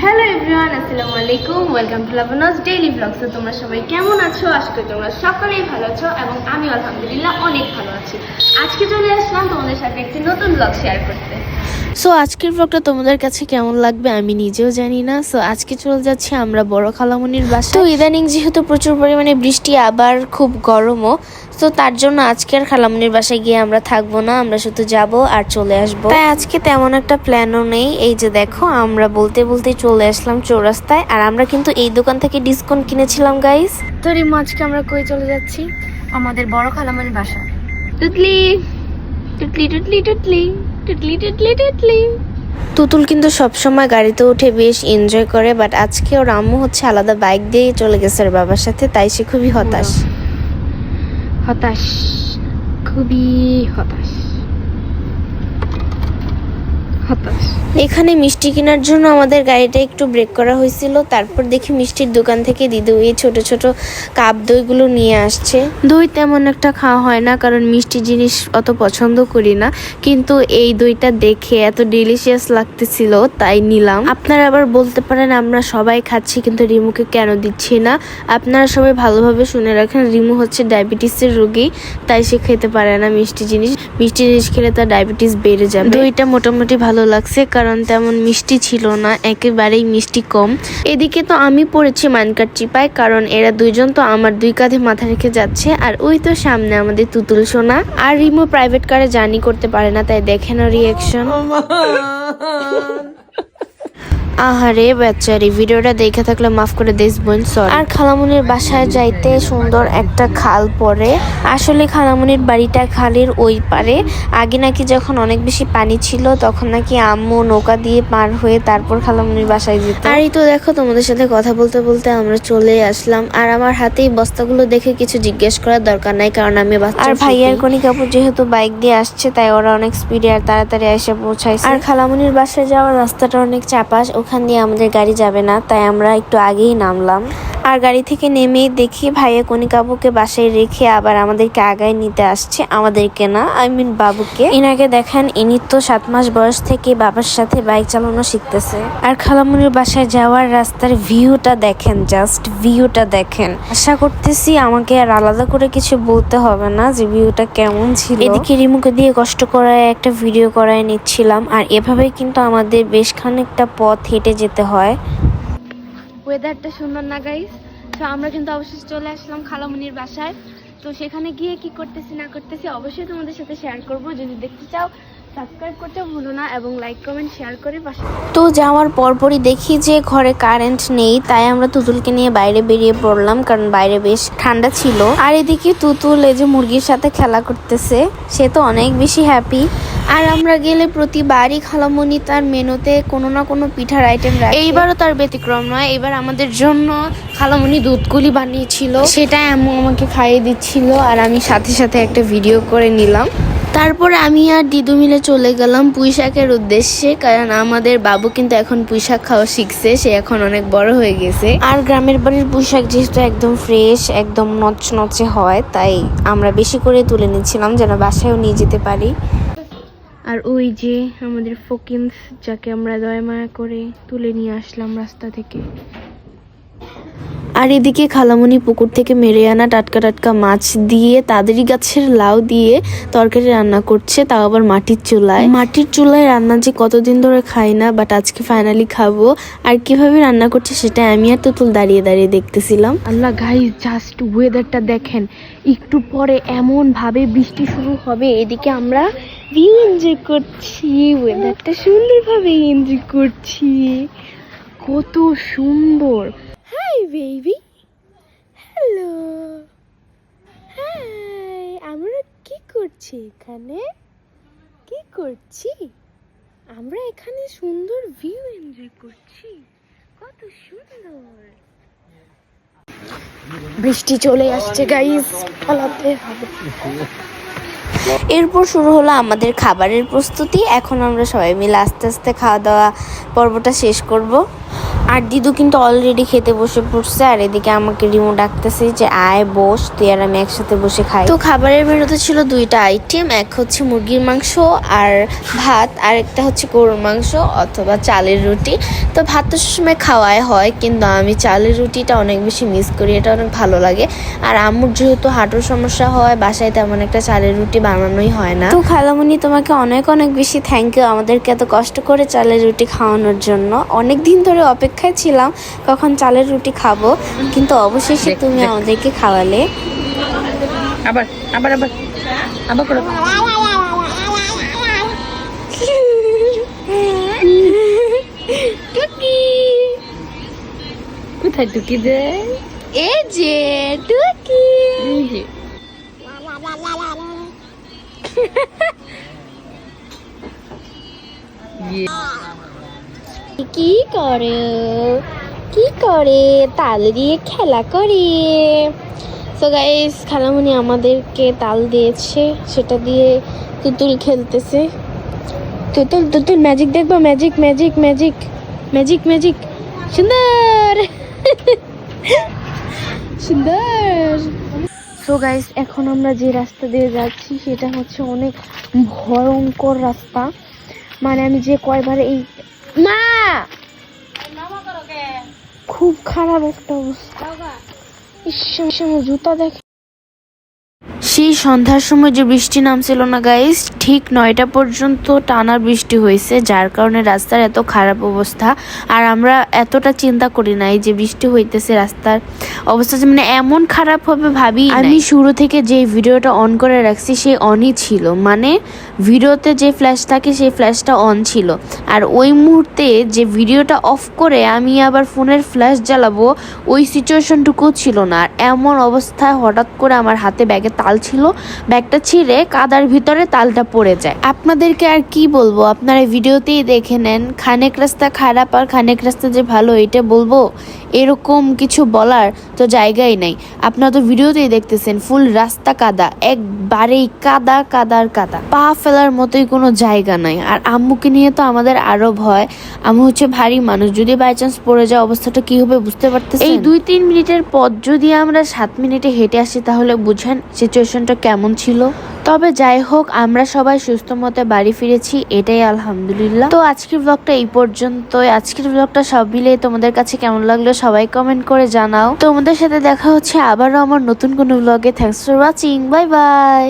Hello everyone, আসসালামু আলাইকুম। Welcome to লাবনাস ডেইলি ব্লগস। তো তোমরা সবাই কেমন আছো? আশা করি তোমরা সকলেই ভালো আছো এবং আমি আলহামদুলিল্লাহ অনেক ভালো আছি। আজকে চলে আসলাম তোমাদের সাথে একটি নতুন ব্লগ শেয়ার করতে। সো আজকের ব্লগটা তোমাদের কাছে কেমন লাগবে আমি নিজেও জানি না। সো আজকে চলে যাচ্ছি আমরা বড় খালামণির বাসায়। তো ইদানিং যেহেতু প্রচুর পরিমাণে বৃষ্টি, আবার খুব গরমও, তো তার জন্য আজকে আর খালামণির বাসায় গিয়ে আমরা থাকবো না, আমরা শুধু যাব আর চলে আসবো। তাই আজকে তেমন একটা প্ল্যানও নেই। এই যে দেখো, আমরা বলতে বলতে চলে আসলাম চৌরাস্তায়, আর আমরা কিন্তু এই দোকান থেকে ডিসকাউন্ট কিনেছিলাম গাইস। তো রিমু, আজকে আমরা কই চলে যাচ্ছি? আমাদের বড় খালামণির বাসা। টুটলি টুটলি টুটলি টুটলি টুটলি টুটলি টুটলি। তুতুল কিন্তু সবসময় গাড়িতে উঠে বেশ এনজয় করে, বাট আজকে ওর আম্মু হচ্ছে আলাদা বাইক দিয়ে চলে গেছে ওর বাবার সাথে, তাই সে খুবই হতাশ। খুবই হতাশ। এখানে মিষ্টি কেনার জন্য আমাদের গাড়িটা একটু ব্রেক করা হয়েছিল। তারপর দেখি মিষ্টির দোকান থেকে দিদি এই ছোট ছোট কাপ দইগুলো নিয়ে আসছে। দই তেমন একটা খাওয়া হয় না, কারণ মিষ্টি জিনিস অত পছন্দ করি না, কিন্তু এই দইটা দেখে এত ডিলিশিয়াস লাগতেছিল তাই নিলাম। আপনারা আবার বলতে পারেন আমরা সবাই খাচ্ছি কিন্তু রিমুকে কেন দিচ্ছি না। আপনারা সবাই ভালোভাবে শুনে রাখেন, রিমু হচ্ছে ডায়াবেটিসের রোগী, তাই সে খেতে পারে না মিষ্টি জিনিস। মিষ্টি জিনিস খেলে তার ডায়াবেটিস বেড়ে যাবে। দইটা মোটামুটি ভালো লাগছে, কারণ তেমন মিষ্টি ছিল না, একেবারেই মিষ্টি কম। এদিকে তো আমি পড়েছি মানকার চিপায়, কারণ এরা দুইজন তো আমার দুই কাঁধে মাথা রেখে যাচ্ছে। আর ওই তো সামনে আমাদের তুতুল সোনা। আর রিমু প্রাইভেট কারে জার্নি করতে পারে না, তাই দেখেন ওর রিয়াকশন। আহারে বেচারি, ভিডিওটা দেখে থাকলে মাফ করে দিস বোন, সরি। আর খালামুনির বাসায় যাইতে সুন্দর একটা খাল পড়ে। আসলে খালামুনির বাড়িটা খালের ওই পারে। আগে নাকি যখন অনেক বেশি পানি ছিল তখন নাকি আম্মু নৌকা দিয়ে পার হয়ে তারপর খালামুনির বাসায় যেত। আর এই তো দেখো, তোমাদের সাথে কথা বলতে বলতে আমরা চলে আসলাম। আর আমার হাতেই বস্তাগুলো দেখে কিছু জিজ্ঞেস করার দরকার নাই, কারণ আমি বাচ্চা। আর ভাইয়ার কনি কাপড় যেহেতু বাইক দিয়ে আসছে, তাই ওরা অনেক স্পিডে আর তাড়াতাড়ি এসে পৌঁছাইছে। আর খালামুনির বাসায় যাওয়ার রাস্তাটা অনেক চাপাস, ওখান দিয়ে আমাদের গাড়ি যাবে না, তাই আমরা একটু আগেই নামলাম। আর গাড়ি থেকে নেমেই দেখি ভাইয়া কনিকাবুকে বাসায় রেখে আবার আমাদেরকে আগায় নিতে আসছে। আমাদেরকে না, আই মিন বাবুকে। ইনাকে দেখেন, ইনি তো 7 মাস বয়স থেকে বাবার সাথে বাইক চালানো শিখতেছে। আর খালামুনির বাসায় যাওয়ার রাস্তার ভিউটা দেখেন, জাস্ট ভিউটা দেখেন। আশা করতেছি আমাকে আর আলাদা করে কিছু বলতে হবে না যে ভিউটা কেমন ছিল। এদিকে রিমুকে দিয়ে কষ্ট করায় একটা ভিডিও করায় নিচ্ছিলাম। আর এভাবেই কিন্তু আমাদের বেশ খানিকটা পথ হেঁটে যেতে হয়। ওয়েদারটা সুন্দর না গাইস? তো আমরা কিন্তু অবশ্যই চলে আসলাম খালামণির বাসায়। তো সেখানে গিয়ে কি করতেছি না করতেছি অবশ্যই তোমাদের সাথে শেয়ার করব। যদি দেখতে চাও সাবস্ক্রাইব করতে ভুলো না এবং লাইক কমেন্ট শেয়ার করে পাশে। তো যাওয়ার পরপরই দেখি যে ঘরে কারেন্ট নেই, তাই আমরা তুতুলকে নিয়ে বাইরে বেরিয়ে পড়লাম, কারণ বাইরে বেশ ঠান্ডা ছিল। আর এদিকে তুতুল এই যে মুরগির সাথে খেলা করতেছে, সে তো অনেক বেশি হ্যাপি। আর আমরা গেলে প্রতিবারই খালামণি তার মেনুতে কোনো না কোনো পিঠার আইটেম রাখে। এইবারও তার ব্যতিক্রম নয়। এবার আমাদের জন্য খালামণি দুধকুলি বানিয়েছিল, সেটা আম্মু আমাকে খাইয়ে দিচ্ছিল, আর আমি সাথে সাথে একটা ভিডিও করে নিলাম। তারপরে আমি আর দিদু মিলে চলে গেলাম পুঁইশাকের উদ্দেশ্যে, কারণ আমাদের বাবু কিন্তু এখন পুঁইশাক খাওয়া শিখছে, সে এখন অনেক বড় হয়ে গেছে। আর গ্রামের বাড়ির পুঁইশাক যেহেতু একদম ফ্রেশ, একদম নচনচে হয়, তাই আমরা বেশি করে তুলে নিচ্ছিলাম যেন বাসায়ও নিয়ে যেতে পারি। আর ওই যে আমাদের ফকিন্স, যাকে আমরা দয়া মায়া করে তুলে নিয়ে আসলাম রাস্তা থেকে। আর এদিকে খালামণি পুকুর থেকে মেরে আনা টাটকা টাটকা মাছ দিয়ে, তাদেরই গাছের লাউ দিয়ে তরকারি রান্না করছে, তাও আবার মাটির চুলায়। মাটির চুলায় রান্না যে কতদিন ধরে খাই না, বাট আজকে ফাইনালি খাবো। আর কিভাবে রান্না করছে সেটা আমি আর তুতুল দাঁড়িয়ে দাঁড়িয়ে দেখতেছিলাম। আল্লাহ গাইস, জাস্ট ওয়েদারটা দেখেন, একটু পরে এমন ভাবে বৃষ্টি শুরু হবে। এদিকে আমরা ভিউ এনজয় করছি, ওয়েদারটা সুন্দরভাবে এনজয় করছি, কত সুন্দর। Hi baby, hello, hi. আমরা কি করছি এখানে? কি করছি আমরা এখানে? সুন্দর ভিউ এনজয় করছি, কত সুন্দর। বৃষ্টি চলে আসছে গাইস, পালাতে হবে। এরপর শুরু হলো আমাদের খাবারের প্রস্তুতি। এখন আমরা সবাই মিলে আস্তে আস্তে খাওয়া দাওয়া পর্বটা শেষ করব। আর দিদু কিন্তু অলরেডি খেতে বসে পড়ছে, আর এদিকে আমাকে রিমো ডাকতেছে যে আয় বস, তুই আর আমি একসাথে বসে খাই। তো খাবারের মেনুতে ছিল 2টা আইটেম, এক হচ্ছে মুরগির মাংস আর ভাত, আর একটা হচ্ছে গরুর মাংস অথবা চালের রুটি। তো ভাত তো সবসময় খাওয়াই হয়, কিন্তু আমি চালের রুটিটা অনেক বেশি মিস করি, এটা অনেক ভালো লাগে। আর আম্মুর যেহেতু হাঁটুর সমস্যা হয়, বাসায় তেমন একটা চালের রুটি বানানোই হয় না। তো খালামুনি তোমাকে অনেক অনেক বেশি থ্যাংক ইউ আমাদেরকে এত কষ্ট করে চালের রুটি খাওয়ানোর জন্য। অনেক দিন ধরে অপেক্ষায় ছিলাম কখন চালের রুটি খাবো, কিন্তু অবশেষে তুমি আমাদেরকে খাওয়ালে। আবার আবার আবার আবার করো। টুকি কোথায় টুকি দে? এই যে টুকি কি করে তাল দিয়ে খেলা করে। সো গাইস, খালামুনি আমাদেরকে তাল দিয়েছে, সেটা দিয়ে তুতুল খেলতেছে। তুতুল ম্যাজিক দেখবো, magic magic magic magic magic. সুন্দর সুন্দর। সো গাইস, এখন আমরা যে রাস্তা দিয়ে যাচ্ছি সেটা হচ্ছে অনেক ভয়ঙ্কর রাস্তা। মানে আমি যে কয়বার এই মা খুব খারাপ একটা অবস্থা। ইস, আমার জুতা দেখে। সেই সন্ধ্যার সময় যে বৃষ্টি নামছিল না গাইস, ঠিক 9টা পর্যন্ত টানা বৃষ্টি হয়েছে, যার কারণে রাস্তার এত খারাপ অবস্থা। আর আমরা এতটা চিন্তা করি নাই যে বৃষ্টি হইতেছে, রাস্তার অবস্থা যে মানে এমন খারাপ হবে ভাবি। আমি শুরু থেকে যে ভিডিওটা অন করে রাখছি সেই অনই ছিল, মানে ভিডিওতে যে ফ্ল্যাশ থাকে সেই ফ্ল্যাশটা অন ছিল। আর ওই মুহূর্তে যে ভিডিওটা অফ করে আমি আবার ফোনের ফ্ল্যাশ জ্বালাবো, ওই সিচুয়েশনটুকুও ছিল না। আর এমন অবস্থায় হঠাৎ করে আমার হাতে ব্যাগে তাল ছিল, ব্যাগটা ছিঁড়ে কাদার ভিতরে তালটা পড়ে যায়। আপনাদেরকে আর কি বলবো, আপনারা ভিডিওতেই দেখে নেন। খানেক রাস্তা খারাপ আর খানেক রাস্তা যে ভালো এটা বলবো, এরকম কিছু বলার তো জায়গাই নাই। আপনারা তো ভিডিওতেই দেখতেছেন ফুল রাস্তা কাদা, একবারেই কাদা কাদার কাদা, পা ফেলার মতোই কোনো জায়গা নাই। আর আম্মুকে নিয়ে তো আমাদের আরো ভয়, আম্মু হচ্ছে ভারী মানুষ, যদি বাই চান্স পড়ে যায় অবস্থাটা কি হবে বুঝতে পারতেছেন। এই 2-3 মিনিটের পথ যদি আমরা 7 মিনিটে হেঁটে আসি তাহলে বুঝেন সিচুয়েশনটা কেমন ছিল। তবে যাই হোক, আমরা সবাই সুস্থ মতে বাড়ি ফিরেছি, এটাই আলহামদুলিল্লাহ। তো আজকের ব্লগটা এই পর্যন্তই। আজকের ব্লগটা সব মিলিয়ে তোমাদের কাছে কেমন লাগলো সবাই কমেন্ট করে জানাও। তোমাদের সাথে দেখা হচ্ছে আবারও আমার নতুন কোনো ব্লগে। Thanks for watching, bye bye.